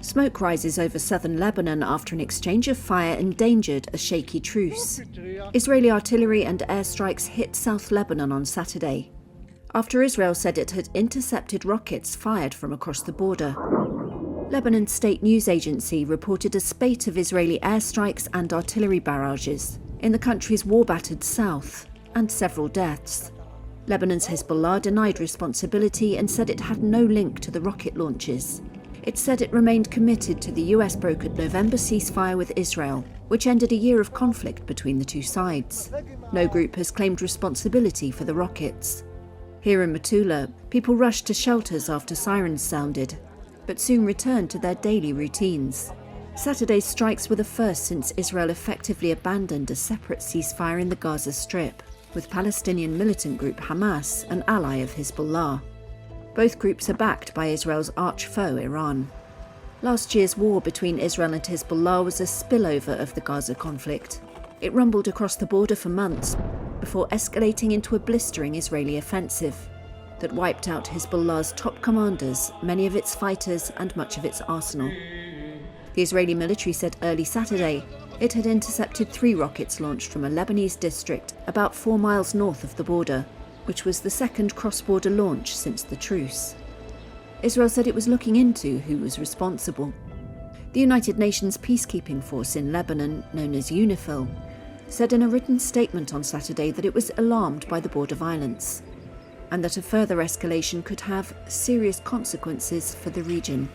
Smoke rises over southern Lebanon after an exchange of fire endangered a shaky truce. Israeli artillery and airstrikes hit South Lebanon on Saturday, after Israel said it had intercepted rockets fired from across the border. Lebanon's state news agency reported a spate of Israeli airstrikes and artillery barrages in the country's war-battered south, and several deaths. Lebanon's Hezbollah denied responsibility and said it had no link to the rocket launches. It said it remained committed to the US-brokered November ceasefire with Israel, which ended a year of conflict between the two sides. No group has claimed responsibility for the rockets. Here in Metula, people rushed to shelters after sirens sounded, but soon returned to their daily routines. Saturday's strikes were the first since Israel effectively abandoned a separate ceasefire in the Gaza Strip, with Palestinian militant group Hamas an ally of Hezbollah. Both groups are backed by Israel's arch-foe Iran. Last year's war between Israel and Hezbollah was a spillover of the Gaza conflict. It rumbled across the border for months before escalating into a blistering Israeli offensive that wiped out Hezbollah's top commanders, many of its fighters and much of its arsenal. The Israeli military said early Saturday it had intercepted 3 rockets launched from a Lebanese district about 4 miles north of the border, which was the second cross-border launch since the truce. Israel said it was looking into who was responsible. The United Nations peacekeeping force in Lebanon, known as UNIFIL, said in a written statement on Saturday that it was alarmed by the border violence, and that a further escalation could have serious consequences for the region.